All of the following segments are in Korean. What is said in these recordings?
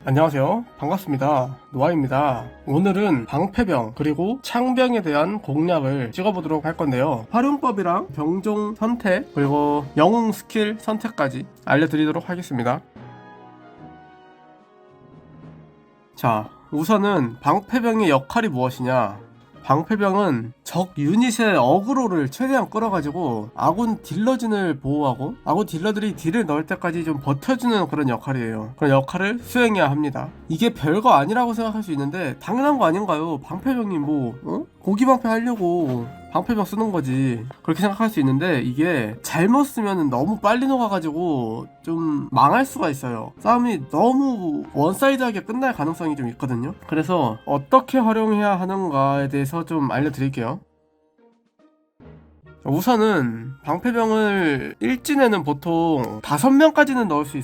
안녕하세요. 반갑습니다. 노아입니다. 오늘은 방패병 그리고 창병에 대한 공략을 찍어보도록 할 건데요. 활용법이랑 병종 선택 그리고 영웅 스킬 선택까지 알려드리도록 하겠습니다. 자, 우선은 방패병의 역할이 무엇이냐. 방패병은 적 유닛의 어그로를 최대한 끌어가지고 아군 딜러진을 보호하고 아군 딜러들이 딜을 넣을 때까지 좀 버텨주는 그런 역할이에요. 그런 역할을 수행해야 합니다. 이게 별거 아니라고 생각할 수 있는데 당연한 거 아닌가요? 방패병이 고기방패 하려고 방패병 쓰는 거지, 그렇게 생각할 수 있는데 이게 잘못 쓰면 너무 빨리 녹아가지고 좀 망할 수가 있어요. 싸움이 너무 원사이드하게 끝날 가능성이 좀 있거든요. 그래서 어떻게 활용해야 하는가에 대해서 좀 알려드릴게요. 우선은 방패병을 일진에는 보통 5명까지는 넣을 수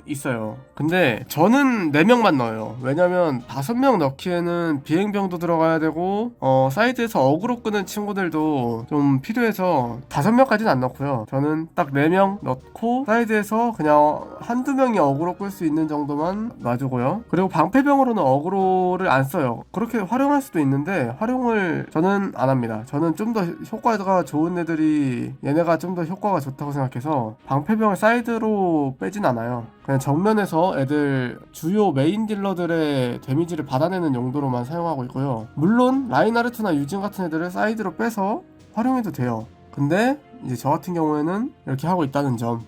있어요. 근데 저는 4명만 넣어요. 왜냐면 5명 넣기에는 비행병도 들어가야 되고 사이드에서 어그로 끄는 친구들도 좀 필요해서 5명까지는 안 넣고요. 저는 딱 4명 넣고 사이드에서 그냥 한두 명이 어그로 끌 수 있는 정도만 놔주고요. 그리고 방패병으로는 어그로를 안 써요. 그렇게 활용할 수도 있는데 활용을 저는 안 합니다. 저는 좀 더 효과가 좋은 얘네가 좀 더 효과가 좋다고 생각해서 방패병을 사이드로 빼진 않아요. 그냥 정면에서 애들 주요 메인 딜러들의 데미지를 받아내는 용도로만 사용하고 있고요. 물론 라인하르트나 유진 같은 애들을 사이드로 빼서 활용해도 돼요. 근데 이제 저 같은 경우에는 이렇게 하고 있다는 점.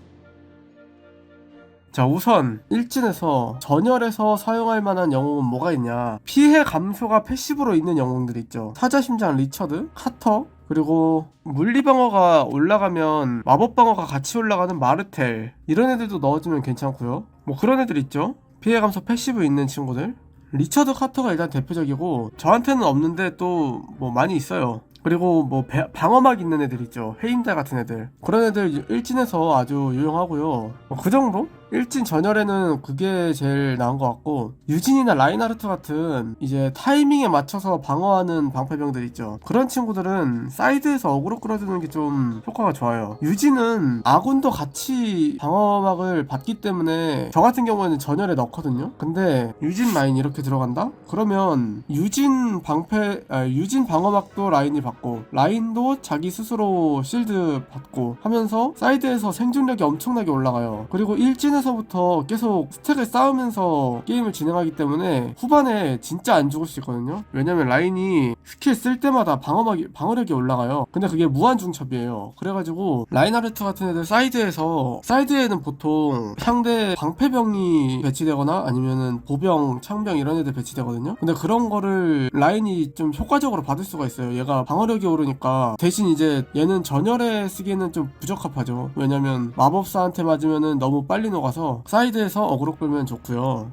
자, 우선 일진에서 전열에서 사용할 만한 영웅은 뭐가 있냐. 피해 감소가 패시브로 있는 영웅들 있죠. 사자심장 리처드, 카터, 그리고 물리방어가 올라가면 마법방어가 같이 올라가는 마르텔, 이런 애들도 넣어주면 괜찮고요. 그런 애들 있죠. 피해 감소 패시브 있는 친구들. 리처드, 카터가 일단 대표적이고 저한테는 없는데 또 많이 있어요. 그리고 방어막 있는 애들 있죠. 해임달 같은 애들. 그런 애들 일진에서 아주 유용하고요. 그 정도? 일진 전열에는 그게 제일 나은 것 같고, 유진이나 라인하르트 같은 이제 타이밍에 맞춰서 방어하는 방패병들 있죠. 그런 친구들은 사이드에서 어그로 끌어주는 게 좀 효과가 좋아요. 유진은 아군도 같이 방어막을 받기 때문에 저 같은 경우에는 전열에 넣거든요. 근데 유진 라인 이렇게 들어간다? 그러면 유진 방어막도 라인이 받고 라인도 자기 스스로 실드 받고 하면서 사이드에서 생존력이 엄청나게 올라가요. 그리고 일진에서부터 계속 스택을 쌓으면서 게임을 진행하기 때문에 후반에 진짜 안 죽을 수 있거든요. 왜냐면 라인이 스킬 쓸 때마다 방어력이 올라가요. 근데 그게 무한중첩이에요. 그래가지고 라인하르트 같은 애들 사이드에는 보통 상대 방패병이 배치되거나 아니면은 보병, 창병 이런 애들 배치되거든요. 근데 그런 거를 라인이 좀 효과적으로 받을 수가 있어요. 얘가 방어력이 오르니까. 대신 이제 얘는 전열에 쓰기에는 좀 부적합하죠. 왜냐면 마법사한테 맞으면은 너무 빨리 녹아서 사이드에서 어그로 끌면 좋고요.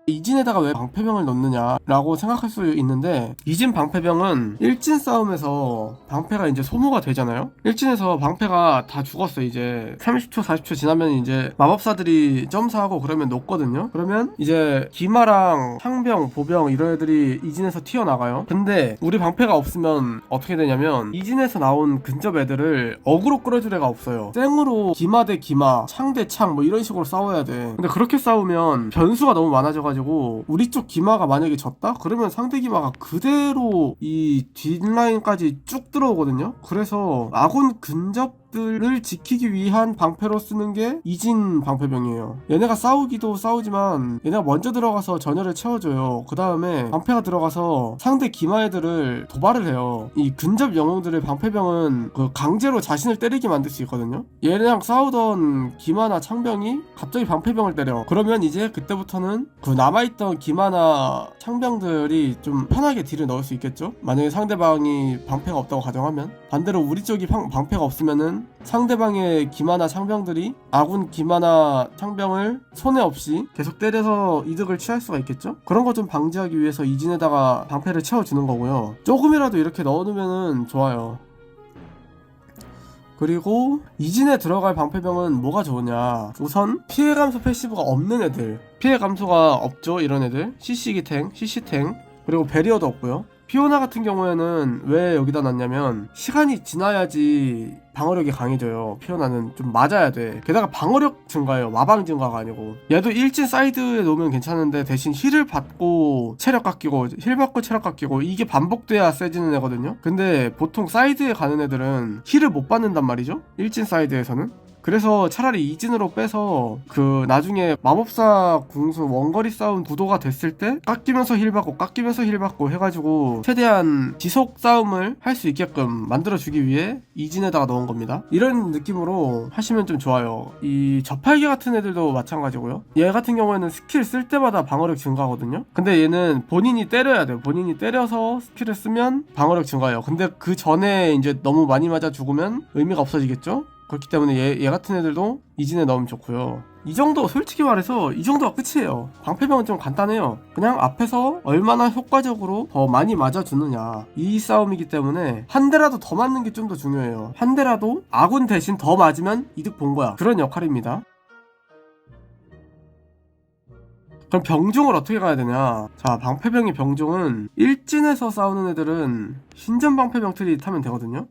이진에다가 왜 방패병을 넣느냐 라고 생각할 수 있는데, 이진 방패병은 일진 싸움에서 방패가 이제 소모가 되잖아요. 일진에서 방패가 다 죽었어. 이제 30초 40초 지나면 이제 마법사들이 점사하고 그러면 녹거든요. 그러면 이제 기마랑 창병, 보병 이런 애들이 이진에서 튀어나가요. 근데 우리 방패가 없으면 어떻게 되냐면 이진에서 나온 근접 애들을 어그로 끌어줄 애가 없어요. 쌩으로 기마 대 기마, 창 대 창 이런 식으로 싸워야 돼. 근데 그렇게 싸우면 변수가 너무 많아져가지고 우리 쪽 기마가 만약에 졌다? 그러면 상대 기마가 그대로 이 뒷라인까지 쭉 들어오거든요. 그래서 아군 근접들을 지키기 위한 방패로 쓰는 게 이진 방패병이에요. 얘네가 싸우지만 얘네가 먼저 들어가서 전열을 채워줘요. 그 다음에 방패가 들어가서 상대 기마 애들을 도발을 해요. 이 근접 영웅들의 방패병은 강제로 자신을 때리게 만들 수 있거든요. 얘네랑 싸우던 기마나 창병이 갑자기 방패병을 때려. 그러면 이제 그때부터는 남아있던 기마나 창병들이 좀 편하게 딜을 넣을 수 있겠죠. 만약에 상대방이 방패가 없다고 가정하면. 반대로 우리 쪽이 방패가 없으면은 상대방의 기마나 창병들이 아군 기마나 창병을 손해 없이 계속 때려서 이득을 취할 수가 있겠죠. 그런 거 좀 방지하기 위해서 이진에다가 방패를 채워주는 거고요. 조금이라도 이렇게 넣어두면은 좋아요. 그리고 이진에 들어갈 방패병은 뭐가 좋으냐. 우선 피해 감소 패시브가 없는 애들, 피해 감소가 없죠. 이런 애들 CC기 탱, CC 탱, 그리고 배리어도 없고요. 피오나 같은 경우에는 왜 여기다 놨냐면 시간이 지나야지 방어력이 강해져요. 피오나는 좀 맞아야 돼. 게다가 방어력 증가예요. 마방 증가가 아니고. 얘도 일진 사이드에 놓으면 괜찮은데 대신 힐을 받고 체력 깎이고 힐 받고 체력 깎이고 이게 반복돼야 세지는 애거든요. 근데 보통 사이드에 가는 애들은 힐을 못 받는단 말이죠. 일진 사이드에서는. 그래서 차라리 이진으로 빼서 그 나중에 마법사 궁수 원거리 싸움 구도가 됐을 때 깎이면서 힐 받고 깎이면서 힐 받고 해가지고 최대한 지속 싸움을 할 수 있게끔 만들어주기 위해 이진에다가 넣은 겁니다. 이런 느낌으로 하시면 좀 좋아요. 이 저팔계 같은 애들도 마찬가지고요. 얘 같은 경우에는 스킬 쓸 때마다 방어력 증가거든요. 근데 얘는 본인이 때려야 돼요. 본인이 때려서 스킬을 쓰면 방어력 증가해요. 근데 그 전에 이제 너무 많이 맞아 죽으면 의미가 없어지겠죠? 그렇기 때문에 얘 같은 애들도 이진에 넣으면 좋고요. 이 정도, 솔직히 말해서 이 정도가 끝이에요. 방패병은 좀 간단해요. 그냥 앞에서 얼마나 효과적으로 더 많이 맞아주느냐, 이 싸움이기 때문에 한 대라도 더 맞는 게 좀 더 중요해요. 한 대라도 아군 대신 더 맞으면 이득 본 거야. 그런 역할입니다. 그럼 병종을 어떻게 가야 되냐. 자, 방패병의 병종은 일진에서 싸우는 애들은 신전 방패병 트리 타면 되거든요.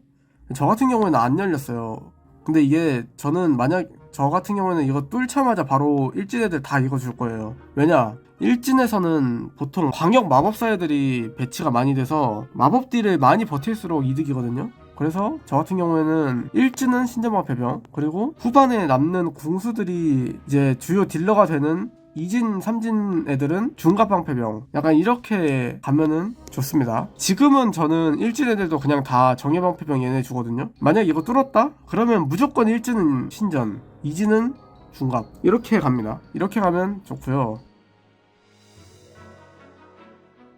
저 같은 경우에는 안 열렸어요. 근데 이게 저는 만약 저 같은 경우에는 이거 뚫자마자 바로 일진 애들 다 이거 줄 거예요. 왜냐? 일진에서는 보통 광역 마법사 애들이 배치가 많이 돼서 마법 딜을 많이 버틸수록 이득이거든요. 그래서 저 같은 경우에는 일진은 신전방패병, 그리고 후반에 남는 궁수들이 이제 주요 딜러가 되는 2진, 3진 애들은 중갑방패병, 약간 이렇게 가면은 좋습니다. 지금은 저는 1진 애들도 그냥 다 정예방패병 얘네 주거든요. 만약 이거 뚫었다? 그러면 무조건 1진은 신전, 2진은 중갑, 이렇게 갑니다. 이렇게 가면 좋고요.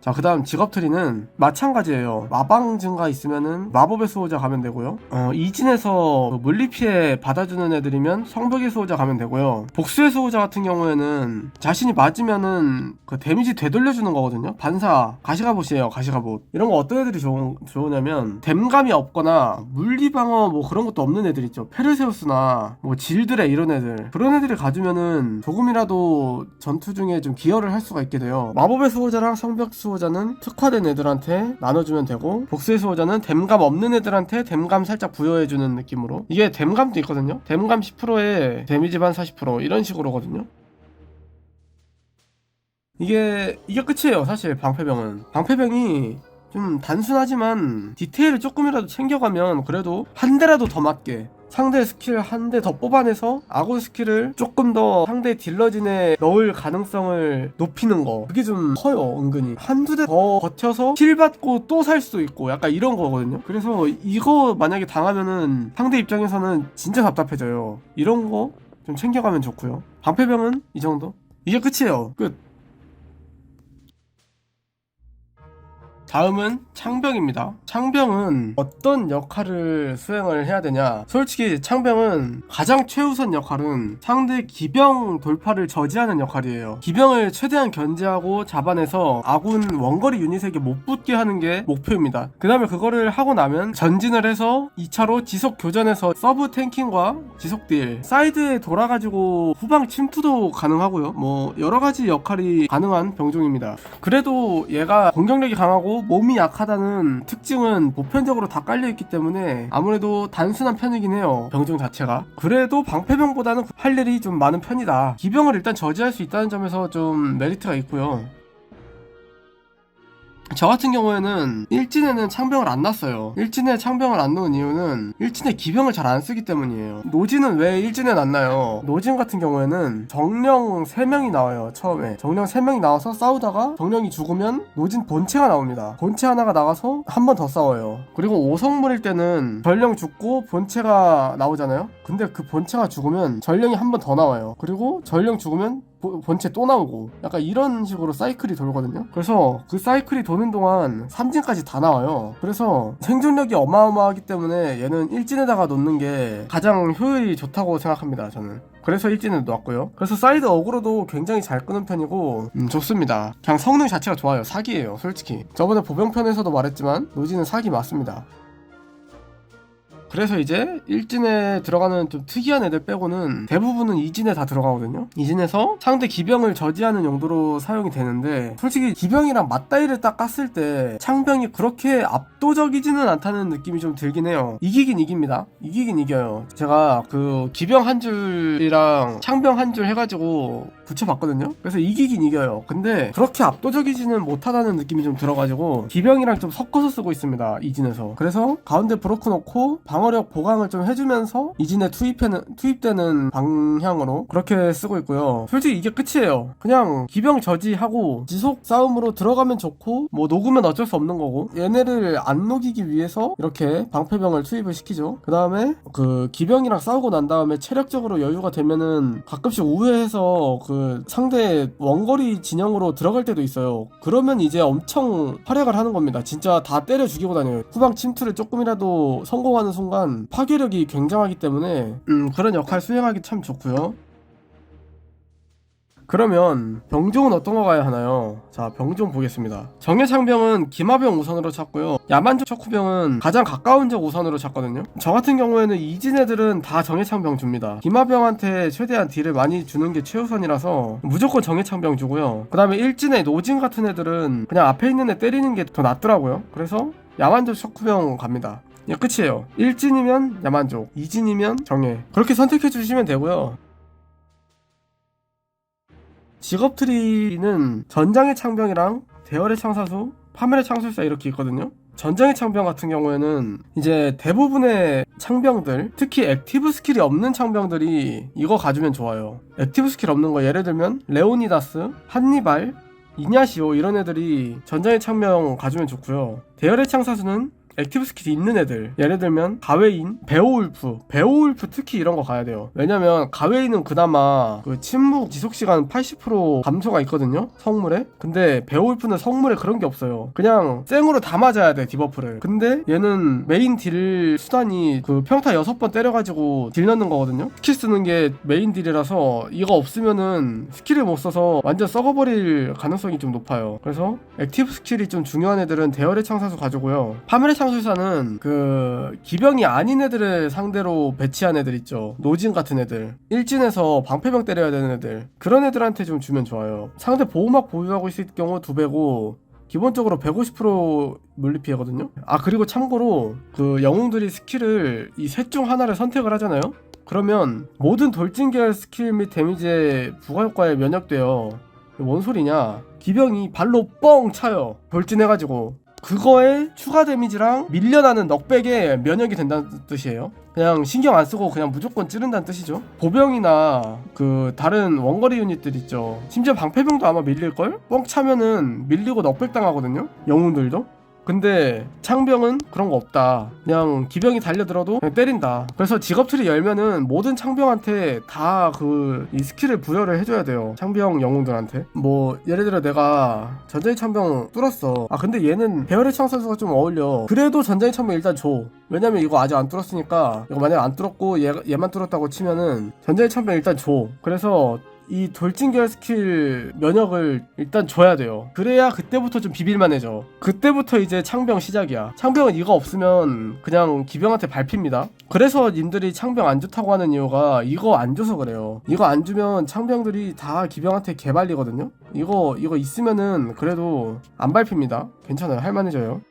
자, 그 다음 직업트리는 마찬가지예요. 마방 증가 있으면은 마법의 수호자 가면 되고요. 이진에서 물리피해 받아주는 애들이면 성벽의 수호자 가면 되고요. 복수의 수호자 같은 경우에는 자신이 맞으면은 그 데미지 되돌려주는 거거든요. 반사, 가시가봇이에요. 가시가봇. 이런 거 어떤 애들이 좋으냐면 댐감이 없거나 물리방어 뭐 그런 것도 없는 애들 있죠. 페르세우스나 뭐 질드레 이런 애들. 그런 애들이 가주면은 조금이라도 전투 중에 좀 기여를 할 수가 있게 돼요. 마법의 수호자랑 성벽 수호자는 특화된 애들한테 나눠주면 되고, 복수의 수호자는 댐감 없는 애들한테 댐감 살짝 부여해주는 느낌으로. 이게 댐감도 있거든요. 댐감 10%에 데미지 반 40% 이런 식으로거든요. 이게 끝이에요. 사실 방패병은. 방패병이 좀 단순하지만 디테일을 조금이라도 챙겨가면 그래도 한 대라도 더 맞게 상대 스킬 한 대 더 뽑아내서 아군 스킬을 조금 더 상대 딜러진에 넣을 가능성을 높이는 거, 그게 좀 커요. 은근히 한두 대 더 버텨서 킬 받고 또 살 수도 있고 약간 이런 거거든요. 그래서 이거 만약에 당하면은 상대 입장에서는 진짜 답답해져요. 이런 거 좀 챙겨가면 좋고요. 방패병은 이 정도? 이게 끝이에요. 끝. 다음은 창병입니다. 창병은 어떤 역할을 수행을 해야 되냐. 솔직히 창병은 가장 최우선 역할은 상대 기병 돌파를 저지하는 역할이에요. 기병을 최대한 견제하고 잡아내서 아군 원거리 유닛에게 못 붙게 하는 게 목표입니다. 그 다음에 그거를 하고 나면 전진을 해서 2차로 지속 교전에서 서브 탱킹과 지속 딜, 사이드에 돌아가지고 후방 침투도 가능하고요. 뭐 여러가지 역할이 가능한 병종입니다. 그래도 얘가 공격력이 강하고 몸이 약하다는 특징은 보편적으로 다 깔려있기 때문에 아무래도 단순한 편이긴 해요. 병종 자체가. 그래도 방패병보다는 할 일이 좀 많은 편이다. 기병을 일단 저지할 수 있다는 점에서 좀 메리트가 있고요. 저 같은 경우에는 일진에는 창병을 안 놨어요. 일진에 창병을 안 넣은 이유는 일진에 기병을 잘 안 쓰기 때문이에요. 노진은 왜 일진에 안 나요? 노진 같은 경우에는 정령 3명이 나와요. 처음에 정령 3명이 나와서 싸우다가 정령이 죽으면 노진 본체가 나옵니다. 본체 하나가 나가서 한 번 더 싸워요. 그리고 5성물일 때는 전령 죽고 본체가 나오잖아요. 근데 그 본체가 죽으면 전령이 한 번 더 나와요. 그리고 전령 죽으면 본체 또 나오고 약간 이런 식으로 사이클이 돌거든요. 그래서 그 사이클이 도는 동안 3진까지 다 나와요. 그래서 생존력이 어마어마하기 때문에 얘는 일진에다가 놓는 게 가장 효율이 좋다고 생각합니다. 저는 그래서 일진에 놓았고요. 그래서 사이드 어그로도 굉장히 잘 끄는 편이고 좋습니다. 그냥 성능 자체가 좋아요. 사기예요. 솔직히 저번에 보병편에서도 말했지만 노지는 사기 맞습니다. 그래서 이제 일진에 들어가는 좀 특이한 애들 빼고는 대부분은 이진에 다 들어가거든요. 이진에서 상대 기병을 저지하는 용도로 사용이 되는데, 솔직히 기병이랑 맞다이를 딱 깠을 때 창병이 그렇게 압도적이지는 않다는 느낌이 좀 들긴 해요. 이기긴 이깁니다. 이기긴 이겨요. 제가 그 기병 한 줄이랑 창병 한 줄 해가지고 붙여봤거든요. 그래서 이기긴 이겨요. 근데 그렇게 압도적이지는 못하다는 느낌이 좀 들어가지고 기병이랑 좀 섞어서 쓰고 있습니다, 이진에서. 그래서 가운데 브로크 놓고 방어력 보강을 좀 해주면서 이진에 투입되는 방향으로 그렇게 쓰고 있고요. 솔직히 이게 끝이에요. 그냥 기병 저지하고 지속 싸움으로 들어가면 좋고, 뭐 녹으면 어쩔 수 없는 거고, 얘네를 안 녹이기 위해서 이렇게 방패병을 투입을 시키죠. 그 다음에 그 기병이랑 싸우고 난 다음에 체력적으로 여유가 되면은 가끔씩 우회해서 그 상대 원거리 진영으로 들어갈 때도 있어요. 그러면 이제 엄청 활약을 하는 겁니다. 진짜 다 때려 죽이고 다녀요. 후방 침투를 조금이라도 성공하는 순간 파괴력이 굉장하기 때문에 그런 역할 수행하기 참 좋고요. 그러면 병종은 어떤 거 가야 하나요? 자, 병종 보겠습니다. 정예창병은 기마병 우선으로 찾고요. 야만족 척후병은 가장 가까운 적 우선으로 찾거든요. 저 같은 경우에는 이진 애들은 다 정예창병 줍니다. 기마병한테 최대한 딜을 많이 주는 게 최우선이라서 무조건 정예창병 주고요. 그 다음에 일진의 노진 같은 애들은 그냥 앞에 있는 애 때리는 게 더 낫더라고요. 그래서 야만족 척후병 갑니다. 그냥 끝이에요. 일진이면 야만족, 이진이면 정예. 그렇게 선택해 주시면 되고요. 직업 트리는 전장의 창병이랑 대열의 창사수, 파멸의 창술사 이렇게 있거든요. 전장의 창병 같은 경우에는 이제 대부분의 창병들, 특히 액티브 스킬이 없는 창병들이 이거 가주면 좋아요. 액티브 스킬 없는 거 예를 들면 레오니다스, 한니발, 이냐시오 이런 애들이 전장의 창병 가주면 좋고요. 대열의 창사수는 액티브 스킬이 있는 애들, 예를 들면 가웨인, 베오울프 특히 이런 거 가야 돼요. 왜냐면 가웨인은 그나마 그 침묵 지속시간 80% 감소가 있거든요, 성물에. 근데 베오울프는 성물에 그런 게 없어요. 그냥 쌩으로 다 맞아야 돼, 디버프를. 근데 얘는 메인 딜 수단이 그 평타 6번 때려가지고 딜 넣는 거거든요. 스킬 쓰는 게 메인 딜이라서 이거 없으면은 스킬을 못 써서 완전 썩어버릴 가능성이 좀 높아요. 그래서 액티브 스킬이 좀 중요한 애들은 대열의 창사수 가지고요. 파멸의 창술사는 그 기병이 아닌 애들을 상대로 배치한 애들 있죠. 노진 같은 애들, 일진에서 방패병 때려야 되는 애들, 그런 애들한테 좀 주면 좋아요. 상대 보호막 보유하고 있을 경우 2배고 기본적으로 150% 물리피해거든요. 아, 그리고 참고로 그 영웅들이 스킬을 이 셋 중 하나를 선택을 하잖아요. 그러면 모든 돌진 계열 스킬 및 데미지의 부가효과에 면역돼요. 뭔 소리냐, 기병이 발로 뻥 차요, 돌진해가지고. 그거에 추가 데미지랑 밀려나는 넉백에 면역이 된다는 뜻이에요. 그냥 신경 안 쓰고 그냥 무조건 찌른다는 뜻이죠. 보병이나 그 다른 원거리 유닛들 있죠. 심지어 방패병도 아마 밀릴걸? 뻥 차면은 밀리고 넉백 당하거든요, 영웅들도. 근데 창병은 그런 거 없다. 그냥 기병이 달려들어도 그냥 때린다. 그래서 직업트리 열면은 모든 창병한테 다 그 이 스킬을 부여를 해줘야 돼요, 창병 영웅들한테. 뭐 예를 들어 내가 전자의 창병 뚫었어. 아, 근데 얘는 배열의 창사수가 좀 어울려. 그래도 전자의 창병 일단 줘. 왜냐면 이거 아직 안 뚫었으니까. 이거 만약에 안 뚫었고 얘만 뚫었다고 치면은 전자의 창병 일단 줘. 그래서 이 돌진계열 스킬 면역을 일단 줘야 돼요. 그래야 그때부터 좀 비빌만해져. 그때부터 이제 창병 시작이야. 창병은 이거 없으면 그냥 기병한테 밟힙니다. 그래서 님들이 창병 안 좋다고 하는 이유가 이거 안 줘서 그래요. 이거 안 주면 창병들이 다 기병한테 개발리거든요. 이거 있으면은 그래도 안 밟힙니다. 괜찮아요, 할만해져요.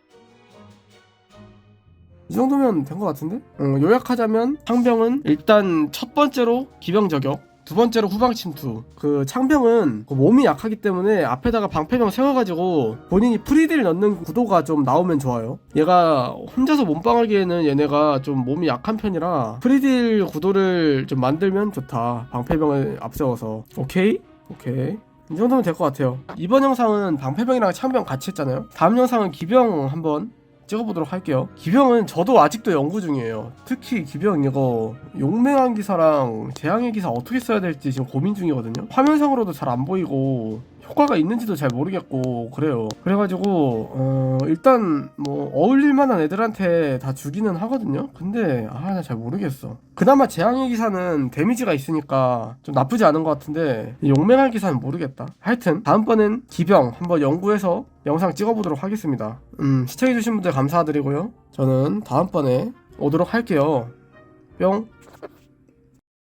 이 정도면 된 것 같은데? 요약하자면 창병은 일단 첫 번째로 기병 저격, 두 번째로 후방 침투. 그 창병은 몸이 약하기 때문에 앞에다가 방패병 세워가지고 본인이 프리딜 넣는 구도가 좀 나오면 좋아요. 얘가 혼자서 몸빵하기에는 얘네가 좀 몸이 약한 편이라 프리딜 구도를 좀 만들면 좋다, 방패병을 앞세워서. 오케이? 이 정도면 될 것 같아요. 이번 영상은 방패병이랑 창병 같이 했잖아요. 다음 영상은 기병 한번 찍어보도록 할게요. 기병은 저도 아직도 연구 중이에요. 특히 기병 이거 용맹한 기사랑 재앙의 기사 어떻게 써야 될지 지금 고민 중이거든요. 화면상으로도 잘 안 보이고 효과가 있는지도 잘 모르겠고 그래요. 그래가지고 일단 뭐 어울릴만한 애들한테 다 주기는 하거든요. 근데 나 잘 모르겠어. 그나마 재앙의 기사는 데미지가 있으니까 좀 나쁘지 않은 것 같은데 용맹한 기사는 모르겠다. 하여튼 다음번엔 기병 한번 연구해서 영상 찍어보도록 하겠습니다. 시청해주신 분들 감사드리고요. 저는 다음번에 오도록 할게요. 뿅.